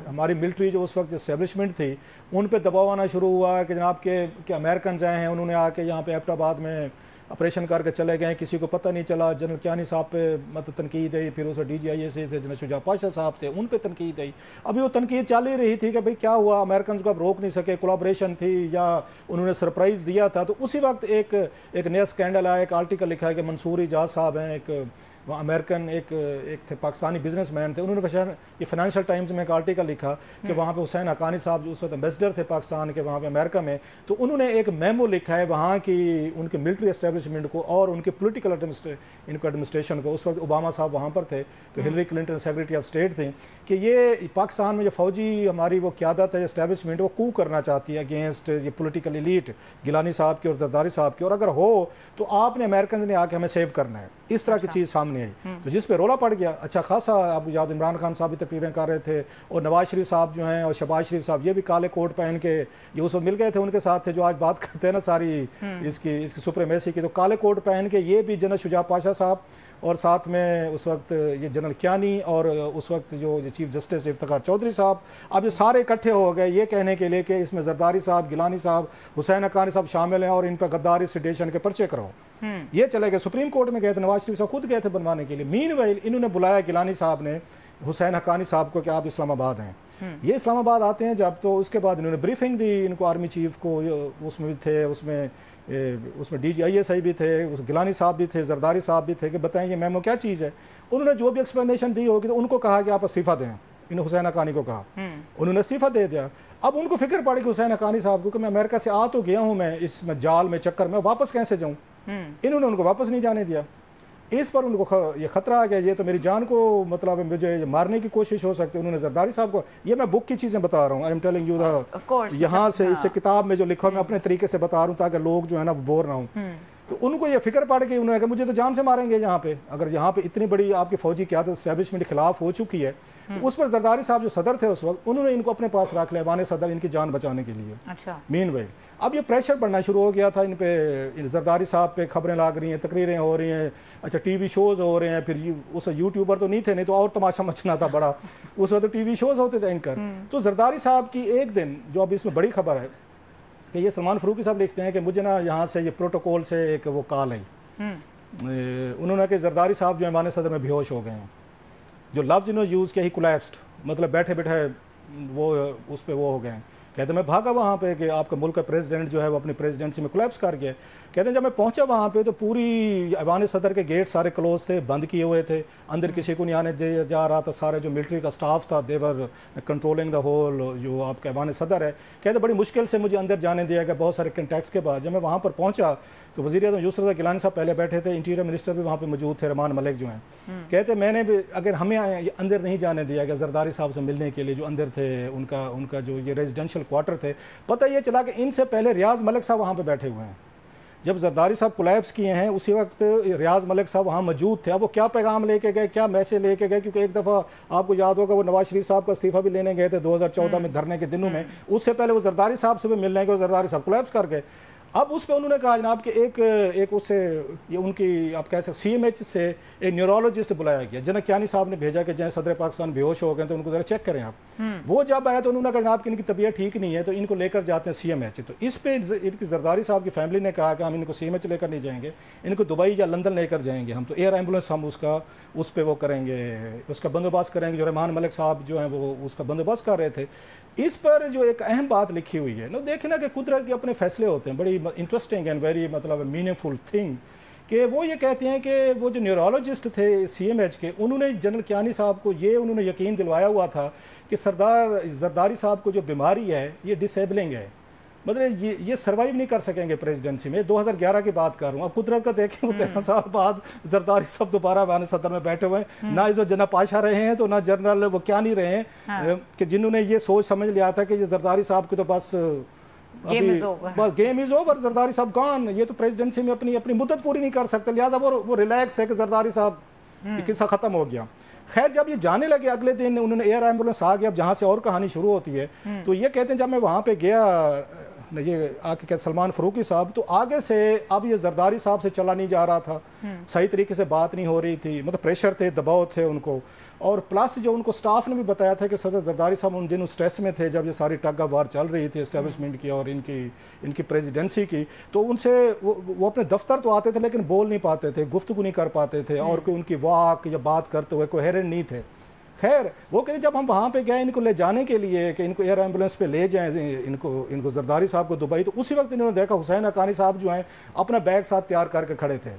हमारी मिलिट्री जो उस वक्त इस्टेब्लिशमेंट थी, उन पे दबाव आना शुरू हुआ कि जनाब के अमेरिकन आए हैं, उन्होंने आके यहाँ पे एबटाबाद में ऑपरेशन करके चले गए, किसी को पता नहीं चला। जनरल कियानी साहब पे मतलब तनकीद आई, फिर उसमें DGIA से थे जनरल शुजा पाशा साहब थे, उन पे तनकीद आई। अभी वो तनकीद चल ही रही थी कि भाई क्या हुआ, अमेरिकन को अब रोक नहीं सके, कोलैबोरेशन थी या उन्होंने सरप्राइज़ दिया था। तो उसी वक्त एक नया स्कैंडल आया, एक आर्टिकल लिखा है कि मंसूर इजाज साहब हैं, एक वहाँ अमेरिकन एक थे पाकिस्तानी बिजनेसमैन थे, उन्होंने ये फाइनेंशियल टाइम्स में एक आर्टिकल लिखा कि वहाँ पे हुसैन हक्कानी साहब जो उस वक्त एम्बेसडर थे पाकिस्तान के वहाँ पे अमेरिका में, तो उन्होंने एक मेमो लिखा है वहाँ की उनके मिलिट्री एस्टेब्लिशमेंट को और उनके पोलिटिकल एडमिनिस्ट्रेशन को। उस वक्त ओबामा साहब वहाँ पर थे, तो Hillary Clinton secretary of state थी, कि ये पाकिस्तान में जो फौजी हमारी वो क़यादत है, एस्टेब्लिशमेंट, वो कू करना चाहती है अगेंस्ट ये पोलिटिकल एलीट गिलानी साहब की और जरदारी साहब की, और अगर हो तो आपने अमेरिकन ने आके हमें सेव करना है। इस तरह की चीज़ सामने आई, तो जिस पे रोला पड़ गया। अच्छा खासा आप याद, इमरान खान साहब भी तकरीरें कर रहे थे, और नवाज शरीफ साहब जो हैं और शहबाज शरीफ साहब, ये भी काले कोट पहन के ये उस वक्त मिल गए थे, उनके साथ थे जो आज बात करते हैं ना सारी इसकी सुप्रीमेसी की। तो काले कोट पहन के ये भी जनरल शुजा पाशा साहब, और साथ में उस वक्त ये जनरल कियानी, और उस वक्त जो चीफ जस्टिस इफ्तिखार चौधरी साहब, अब ये सारे इकट्ठे हो गए ये कहने के लिए कि इसमें जरदारी साहब, गिलानी साहब, हुसैन हक्कानी साहब शामिल हैं और इन पर गद्दारी सिडेशन के पर्चे कराओ। ये चले गए, सुप्रीम कोर्ट में गए थे, नवाज शरीफ साहब खुद गए थे बनवाने के लिए। मीनवाइल इन्होंने बुलाया गिलानी साहब ने हुसैन हक्कानी साहब को कि आप इस्लामाबाद हैं। ये इस्लामाबाद आते हैं जब, तो उसके बाद इन्होंने ब्रीफिंग दी इनको, आर्मी चीफ को, उसमें भी थे, उसमें DGIA साहब भी थे, गिलानी साहब भी थे, जरदारी साहब भी थे, कि बताएं ये मेमो क्या चीज़ है। उन्होंने जो भी एक्सप्लेनेशन दी होगी तो उनको कहा कि आप इस्तीफ़ा दें। इन्होंने हुसैन हक्कानी को कहा, उन्होंने इस्तीफ़ा दे दिया। अब उनको फिक्र पड़ी कि हुसैन हक्कानी साहब को कि मैं अमेरिका से आ तो गया हूँ, मैं इस जाल में चक्कर में वापस कैसे जाऊँ। इन्होंने उनको वापस नहीं जाने दिया। इस पर उनको ये खतरा आ गया, ये तो मेरी जान को मतलब मुझे मारने की कोशिश हो सकती है। उन्होंने जरदारी साहब को, ये मैं बुक की चीज़ें बता रहा हूँ, I am telling you the यहाँ से इसे किताब में जो लिखा मैं अपने तरीके से बता रहा हूँ ताकि लोग जो है ना बोर ना हो। तो उनको ये फिक्र पड़ गई, उन्होंने कहा मुझे तो जान से मारेंगे यहाँ पे, अगर यहाँ पे इतनी बड़ी आपकी फौजी क़यादत एस्टेब्लिशमेंट के खिलाफ हो चुकी है। तो उस पर जरदारी साहब जो सदर थे उस वक्त, उन्होंने इनको अपने पास रख लिया, ऐवान सदर, इनकी जान बचाने के लिए। अच्छा। मीनवाइल अब ये प्रेशर बढ़ना शुरू हो गया था इन पे, जरदारी साहब पे खबरें लाग रही हैं, तकरीरें हो रही हैं, अच्छा TV शोज़ हो रहे हैं। फिर उस यूट्यूबर तो नहीं थे, नहीं तो और तमाशा मचना था बड़ा। उस वक्त तो TV शोज़ होते थे एंकर। तो जरदारी साहब की एक दिन, जो अब इसमें बड़ी खबर है कि ये सलमान फरूकी साहब लिखते हैं कि मुझे ना यहाँ से ये प्रोटोकॉल से एक वो कॉल आई, उन्होंने कि जरदारी साहब जो ऐवान सदर में बेहोश हो गए हैं। जो लफ्ज़ इन्होंने यूज़ किया ही कोलैप्स्ड, मतलब बैठे बैठे वो उस पर वो हो गए हैं। कहते मैं भागा वहाँ पे कि आपका मुल्क का प्रेसिडेंट जो है वो अपनी प्रेसिडेंसी में कोलैप्स कर गया। कहते हैं जब मैं पहुंचा वहाँ पे तो पूरी ऐवान सदर के गेट सारे क्लोज थे, बंद किए हुए थे, अंदर किसी को नहीं आने जा रहा था। सारे जो मिलिट्री का स्टाफ था देवर कंट्रोलिंग द होल जो आपका ऐवान सदर है। कहते बड़ी मुश्किल से मुझे अंदर जाने दिया गया बहुत सारे कंटैक्ट्स के बाद। जब मैं वहाँ पर पहुँचा तो वज़ीर आज़म यूसुफ रज़ा गिलानी साहब पहले बैठे थे, इंटीरियर मिनिस्टर भी वहाँ पे मौजूद थे, रहमान मलिक जो हैं। कहते मैंने भी अगर हमें अंदर नहीं जाने दिया गया जरदारी साहब से मिलने के लिए जो अंदर थे, उनका जो ये रेजिडेंशियल क्वार्टर थे। पता ये चला कि इनसे पहले रियाज मलिक साहब वहाँ पे बैठे हुए हैं। जब जरदारी साहब कोलैप्स किए हैं उसी वक्त रियाज मलिक साहब वहाँ मौजूद थे। अब वो क्या पैगाम लेके गए, क्या मैसेज लेके गए, क्योंकि एक दफ़ा आपको याद होगा वो नवाज शरीफ साहब का इस्तीफा भी लेने गए थे 2014 में धरने के दिनों में। उससे पहले वो जरदारी साहब से भी मिलने गए, जरदारी साहब कोलैप्स कर गए। अब उस पर उन्होंने कहा जनाब कि एक उससे ये उनकी आप कह सकते CMH से एक न्यूरोलॉजिस्ट बुलाया गया। जनक कियानी साहब ने भेजा कि जैसे सदर पाकिस्तान बेहोश हो गए तो उनको ज़रा चेक करें आप। वो जब आया तो उन्होंने कहा जनाब कि इनकी तबीयत ठीक नहीं है तो इनको लेकर जाते हैं CMH। तो इस पे इनकी जरदारी साहब की फैमिली ने कहा कि हम इनको CMH लेकर नहीं जाएंगे, इनको दुबई या लंदन लेकर जाएंगे हम। तो एयर एम्बुलेंस हम उस पर वो करेंगे, उसका बंदोबस्त करेंगे। जो रहमान मलिक साहब जो हैं वो उसका बंदोबस्त कर रहे थे। इस पर जो एक अहम बात लिखी हुई है ना, देखें ना कि कुदरत के अपने फैसले होते हैं, बड़ी इंटरेस्टिंग एंड वेरी मतलब मीनिंगफुल थिंग कि वो ये कहते हैं कि वो जो न्यूरोलॉजिस्ट थे CMH के, उन्होंने जनरल कियानी साहब को ये उन्होंने यकीन दिलवाया हुआ था कि जरदारी साहब को जो बीमारी है ये डिसेबलिंग है, मतलब ये सर्वाइव नहीं कर सकेंगे प्रेसिडेंसी में। 2011 की बात कर रहा हूँ। अब कुदरत का देखें 13 साल बाद जरदारी साहब दोबारा ऐवान सदर में बैठे हुए हैं। ना जो जना पाशा रहे हैं तो ना जनरल वो क्या नहीं रहे हैं कि जिन्होंने ये सोच समझ लिया था कि ये जरदारी साहब की तो बस गेम इज ओवर, जरदारी साहब गॉन, ये तो प्रेसिडेंसी में अपनी मुद्दत पूरी नहीं कर सकते, लिहाजा वो रिलैक्स है कि जरदारी साहब किस्सा खत्म हो गया। खैर जब ये जाने लगे अगले दिन उन्होंने एयर एम्बुलेंस आ गया। अब जहाँ से और कहानी शुरू होती है तो ये कहते हैं जब मैं वहाँ पे गया ये आके कहते सलमान फरूकी साहब, तो आगे से अब ये जरदारी साहब से चला नहीं जा रहा था, सही तरीके से बात नहीं हो रही थी, मतलब प्रेशर थे, दबाव थे उनको। और प्लस जो उनको स्टाफ ने भी बताया था कि सदर जरदारी साहब उन दिनों स्ट्रेस में थे जब ये सारी टग ऑफ वार चल रही थी एस्टेब्लिशमेंट की और इनकी प्रेसिडेंसी की। तो उनसे वो अपने दफ्तर तो आते थे लेकिन बोल नहीं पाते थे, गुफ्तगू नहीं कर पाते थे और कोई उनकी वाक या बात करते हुए कोहेरेंट नहीं थे। खैर वो कहते जब हम वहाँ पे गए इनको ले जाने के लिए कि इनको एयर एम्बुलेंस पे ले जाएं इनको जरदारी साहब को दुबई, तो उसी वक्त इन्होंने देखा हुसैन हक्कानी साहब जो हैं अपना बैग साथ तैयार करके खड़े थे।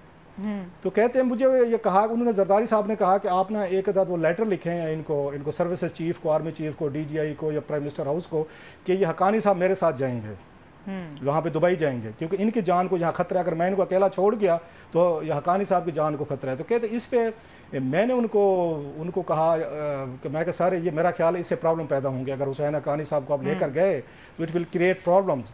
तो कहते हैं मुझे ये कहा, उन्होंने जरदारी साहब ने कहा कि आप ना एक आध वो लेटर लिखें हैं इनको सर्विसेज चीफ को, आर्मी चीफ को, DGI को या प्राइम मिनिस्टर हाउस को कि ये हक्कानी साहब मेरे साथ जाएंगे, वहाँ पे दुबई जाएंगे, क्योंकि इनकी जान को यहाँ खतरा है, अगर मैं इनको अकेला छोड़ गया तो ये हक्कानी साहब की जान को खतरा है। तो कहते इस पे मैंने उनको कहा कि मैं सर ये मेरा ख्याल है इससे प्रॉब्लम पैदा होंगे, अगर हुसैन हक्कानी साहब को आप लेकर गए तो इट विल क्रिएट प्रॉब्लम्स।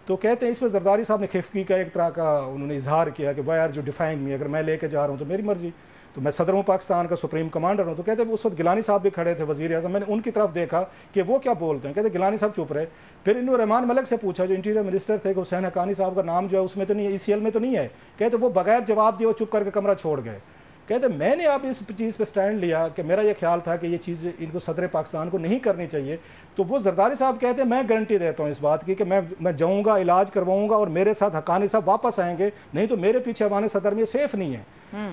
तो कहते हैं इस पर जरदारी साहब ने खिफकी का एक तरह का उन्होंने इजहार किया कि वाई आर जो डिफाइंग मी, अगर मैं लेके जा रहा हूँ तो मेरी मर्जी, तो मैं सदर हूँ पाकिस्तान का, सुप्रीम कमांडर हूँ। तो कहते उस वक्त गिलानी साहब भी खड़े थे वज़ीर आज़म, मैंने उनकी तरफ देखा कि वो क्या बोलते हैं। कहते गिलानी साहब चुप रहे। फिर इन्होंने रहमान मलिक से पूछा जो इंटीरियर मिनिस्टर थे कि हुसैन हक्कानी साहब का नाम जो है उसमें तो नहीं है, ECL में तो नहीं है। कहते वो बगैर जवाब दिए वो चुप करके कमरा छोड़ गए। कहते मैंने अब इस चीज़ पे स्टैंड लिया कि मेरा ये ख्याल था कि ये चीज़ इनको सदर पाकिस्तान को नहीं करनी चाहिए। तो वो जरदारी साहब कहते हैं मैं गारंटी देता हूँ इस बात की कि मैं जाऊँगा, इलाज करवाऊँगा और मेरे साथ हक्कानी साहब वापस आएंगे, नहीं तो मेरे पीछे ऐवान सदर में सेफ नहीं है।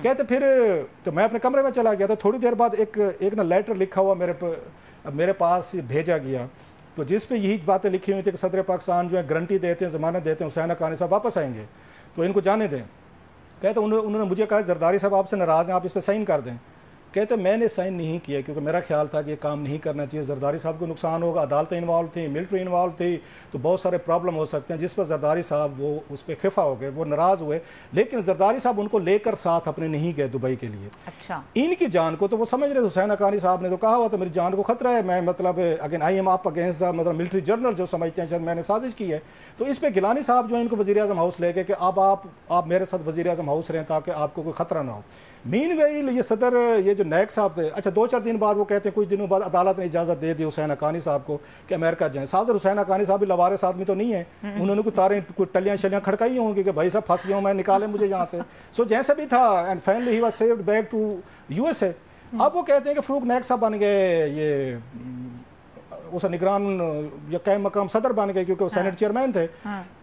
कहते फिर तो मैं अपने कमरे में चला गया। तो थोड़ी देर बाद एक ना लेटर लिखा हुआ मेरे पास भेजा गया, तो जिस पे यही बातें लिखी हुई थी कि सदर पाकिस्तान जो है गारंटी देते हैं, ज़मानत देते हैं हुसैन हक्कानी साहब वापस आएंगे, तो इनको जाने दें। कहते उन्होंने मुझे कहा जरदारी साहब आपसे नाराज़ हैं, आप इस पर साइन कर दें। कहते मैंने साइन नहीं किया क्योंकि मेरा ख्याल था कि ये काम नहीं करना चाहिए, जरदारी साहब को नुकसान होगा, अदालतें इन्वॉल्व थी, मिलिट्री इन्वॉल्व थी, तो बहुत सारे प्रॉब्लम हो सकते हैं, जिस पर जरदारी साहब वो उस पर खिफा हो गए, वो नाराज़ हुए। लेकिन जरदारी साहब उनको लेकर साथ अपने नहीं गए दुबई के लिए। अच्छा, इनकी जान को तो वो समझ रहे, हुसैन हक्कानी साहब ने तो कहा हुआ था मेरी जान को खतरा है, मैं मतलब again I am up against the मतलब मिलिट्री जर्नल जो समझते हैं शायद मैंने साजिश की है। तो इस पर गिलानी साहब जो है इनको वज़ीर आज़म हाउस ले गए कि अब आप मेरे साथ वज़ीर आज़म हाउस रहें ताकि आपको कोई खतरा ना हो। मीनवाइल ये सदर ये जो नायक साहब थे, अच्छा 2-4 दिन बाद वो कहते हैं कुछ दिनों बाद अदालत ने इजाज़त दे दी हुसैन हक्कानी साहब को कि अमेरिका जाएं। साहब हुसैन हक्कानी साहब भी लवारिस आदमी तो नहीं है, उन्होंने कुछ टलियाँ शलियाँ खड़काई होंगी कि भाई साहब फंस गया हूँ मैं, निकालें मुझे यहाँ से। सो जैसे भी था and finally he was saved back to USA। अब वो कहते हैं कि फरूक नायक साहब बन गए ये उस निगरान या कै मकाम सदर बन गए क्योंकि वो सेनेट चेयरमैन थे।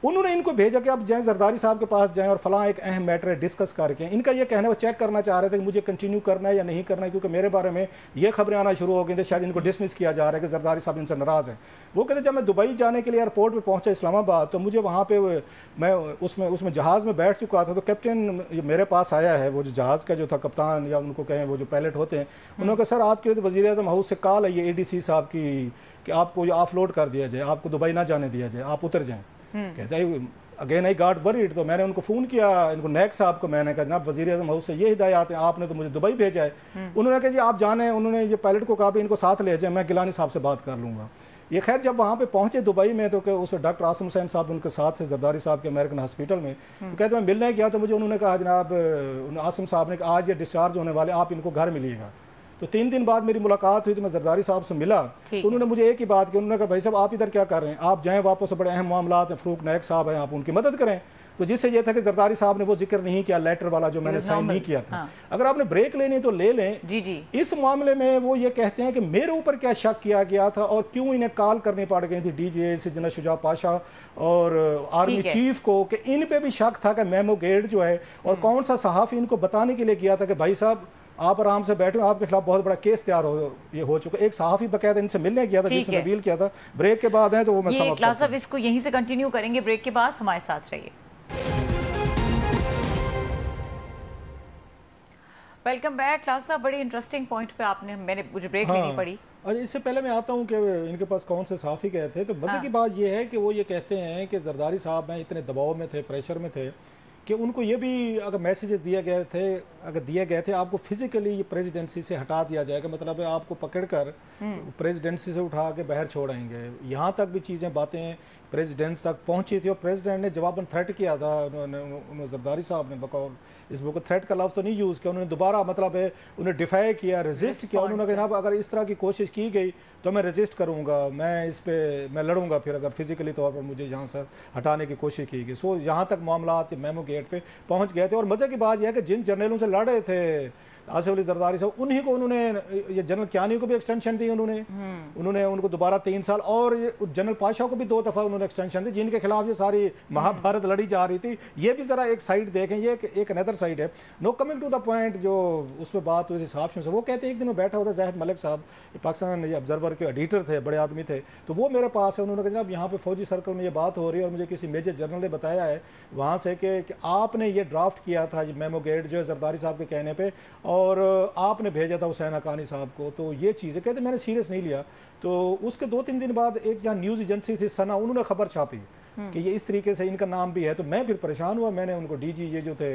उन्होंने इनको भेजा कि आप जाएं जरदारी साहब के पास जाएं और फलां एक अहम मैटर है डिस्कस करके। इनका ये कहना वो चेक करना चाह रहे थे कि मुझे कंटिन्यू करना है या नहीं करना है, क्योंकि मेरे बारे में ये खबरें आना शुरू हो गई थी शायद इनको डिसमिस किया जा रहा है कि जरदारी साहब इनसे नाराज है। वो कहते जब मैं दुबई जाने के लिए एयरपोर्ट पे पहुंचा इस्लामाबाद तो मुझे वहाँ पे मैं उसमें जहाज़ में बैठ चुका था, तो कैप्टन मेरे पास आया है, वो जो जहाज़ का जो था कप्तान या उनको कहें वो जो पायलट होते हैं, उन्होंने कहा सर आपके लिए वज़ीर-ए-आज़म हाउस से कॉल है ये ADC साहब की कि आपको ये ऑफलोड कर दिया जाए, आपको दुबई ना जाने दिया जाए, आप उतर जाएँ। कहते हैं अगेन आई गॉट वरीड, तो मैंने उनको फ़ोन किया, इनको नैक साहब को मैंने कहा जनाब वज़ीर-ए-आज़म हाउस से ये हिदायत है, आपने तो मुझे दुबई भेजा है। उन्होंने कहा जी आप जाने, उन्होंने ये पायलट को कहा भी इनको साथ ले जाए, मैं गिलानी साहब से बात कर लूँगा। ये खैर जब वहाँ पे पहुँचे दुबई में तो उस डॉक्टर आसिम हुसैन साहब उनके साथ थे जरदारी साहब के अमेरिकन हॉस्पिटल में, तो कहते मैं मिलने गया तो मुझे उन्होंने कहा जनाब आसिम साहब ने कहा आज ये डिस्चार्ज होने वाले, आप इनको घर मिलिएगा। तो 3 दिन बाद मेरी मुलाकात हुई तो मैं जरदारी साहब से मिला, तो उन्होंने मुझे एक ही बात की, उन्होंने कहा भाई साहब आप इधर क्या कर रहे हैं, आप जाएँ वापस, बड़े अहम मामला हैं, फ़रूक नायक साहब हैं, आप उनकी मदद करें। तो जिससे ये था कि जरदारी साहब ने वो जिक्र नहीं किया लेटर वाला जो मैंने साइन नहीं किया था। अगर आपने ब्रेक लेनी तो ले लें। जी। इस मामले में वो ये कहते हैं कि मेरे ऊपर क्या शक किया गया था और क्यों इन्हें कॉल करनी पड़ गई थी DGA से जनरल शुजा पाशा और आर्मी चीफ को, कि इन पे भी शक था कि मेमो गेट जो है और कौन सा सहाफ़ी इनको बताने के लिए किया था कि भाई साहब आप आराम से बैठे, आपके खिलाफ बहुत बड़ा केस तैयार हो चुका। एक सहाफ़ी बकायदा इनसे मिलने गया था जिसने रिवील किया था। ब्रेक के बाद है तो वो मैं ये क्लास साहब इसको यहीं से कंटिन्यू करेंगे, ब्रेक के बाद हमारे साथ रहिए। वेलकम बैक क्लास साहब, बड़ी इंटरेस्टिंग पॉइंट पे मैंने मुझे ब्रेक लेनी पड़ी। और इससे पहले मैं आता हूँ कि इनके पास कौन से सहाफ़ी गए थे, तो मज़े की बात यह है कि वो ये कहते हैं कि जरदारी साहब में इतने दबाव में थे, प्रेशर में थे कि उनको ये भी अगर मैसेजेस दिए गए थे आपको फिजिकली ये प्रेसिडेंसी से हटा दिया जाएगा, मतलब है आपको पकड़कर प्रेसिडेंसी से उठा के बाहर छोड़ेंगे। यहाँ तक भी चीज़ें बातें प्रेसिडेंट तक पहुंची थी और प्रेसिडेंट ने जवाबन थ्रेट किया था। उन्होंने जरदारी साहब ने बकौल इस बुक थ्रेट का लफ्ज़ तो नहीं यूज़ किया, उन्होंने दोबारा मतलब है उन्हें डिफाई किया, रेजिस्ट किया। उन्होंने कहा अगर इस तरह की कोशिश की गई तो मैं रेजिस्ट करूँगा, मैं लड़ूंगा, फिर अगर फिजिकली तौर पर मुझे यहाँ से हटाने की कोशिश की गई। सो यहाँ तक मामला मेमो गेट पे पहुँच गए थे। और मज़े की बात यह है कि जिन जर्नलों से लड़ रहे थे आसिफ अली जरदारी साहब, उन्हीं को उन्होंने ये जनरल कियानी को भी एक्सटेंशन दी, उन्होंने उनको दोबारा 3 साल, और जनरल पाशा को भी 2 दफ़ा उन्होंने एक्सटेंशन दी, जिनके खिलाफ ये सारी महाभारत लड़ी जा रही थी। ये भी ज़रा एक साइड देखें, ये एक अनदर साइड है। No coming to the point जो उस पर बात हुई थी साहब से, वो कहते हैं एक दिन वो बैठा होता जाहिद मलिक साहब, पाकिस्तान ऑब्जर्वर के एडिटर थे, बड़े आदमी थे, तो वो मेरे पास है। उन्होंने कहा जनाब यहाँ पे फौजी सर्कल में ये बात हो रही है और मुझे किसी मेजर जनरल ने बताया है वहाँ से कि आपने ये ड्राफ्ट किया था ये मेमो गेट जो है जरदारी साहब के कहने पर, और आपने भेजा था हुसैन हक्कानी साहब को। तो ये चीज़ें कहते मैंने सीरियस नहीं लिया। तो उसके 2-3 दिन बाद एक यहाँ न्यूज़ एजेंसी थी सना, उन्होंने खबर छापी कि ये इस तरीके से इनका नाम भी है। तो मैं फिर परेशान हुआ, मैंने उनको DG ये जो थे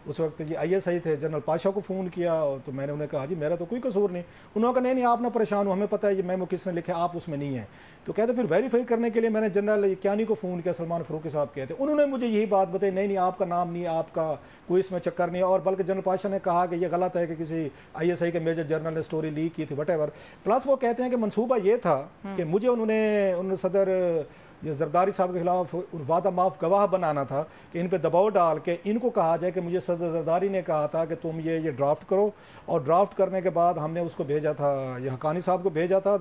उस वक्त जी ISI थे जनरल पाशा को फ़ोन किया, तो मैंने उन्हें कहा जी मेरा तो कोई कसूर नहीं। उन्होंने कहा नहीं आप ना परेशान हो, हमें पता है ये मेमो किसने लिखा है, आप उसमें नहीं है। तो कहते फिर वेरीफाई करने के लिए मैंने जनरल कियानी को फ़ोन किया, सलमान फ़ारूकी साहब कहते, उन्होंने मुझे यही बात बताई नहीं आपका नाम नहीं है, आपका कोई इसमें चक्कर नहीं है। और बल्कि जनरल पाशा ने कहा कि ये गलत है कि किसी ISI के मेजर जर्नल ने स्टोरी लीक की थी वटेवर। प्लस वो कहते हैं कि मनसूबा ये था कि मुझे उन्होंने सदर ये जरदारी साहब के खिलाफ वादा माफ गवाह बनाना था कि इन पे दबाव डाल के इनको कहा जाए कि मुझे सदर जरदारी ने कहा था कि तुम ये ड्राफ्ट करो, और ड्राफ्ट करने के बाद हमने उसको भेजा था, ये हक्कानी साहब को भेजा था।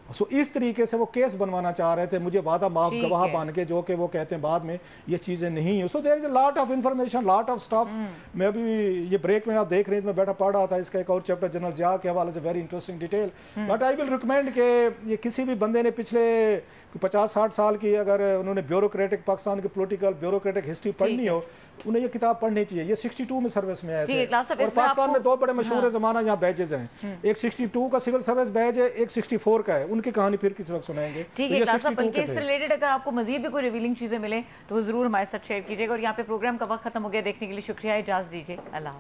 सो इस तरीके से वो केस बनवाना चाह रहे थे, मुझे वादा माफ गवाह बन के, जो कि वो कहते हैं बाद में ये चीज़ें नहीं है। So there is a lot of information, lot of stuff. मैं अभी ये ब्रेक में आप देख रहे थे, मैं बैठा पढ़ रहा था इसका एक और चैप्टर जनरल जिया के हवाले से, very interesting detail. But I will recommend कि ये किसी भी बंदे ने पिछले 50-60 साल की अगर उन्होंने ब्यूरोक्रेटिक पाकिस्तान की पॉलिटिकल ब्यूरोक्रेटिक हिस्ट्री पढ़नी हो, उन्हें ये किताब पढ़नी चाहिए। ये 62 में सर्विस में आए थे और पाकिस्तान में 2 बड़े मशहूर ज़माना यहाँ बैचेज हैं, एक 62 का सिविल सर्विस बैच है, एक 64 का है। उनकी कहानी फिर किसी वक्त सुनाएंगे। ठीक है क्लास, बल्कि इससे रिलेटेड अगर आपको मजीद भी कोई रिवीलिंग चीजें मिले तो वो जरूर हमारे साथ शेयर कीजिएगा। और यहाँ पे प्रोग्राम का वक्त खत्म हो गया, देखने के लिए शुक्रिया, इजाजत दीजिए, अल्लाह।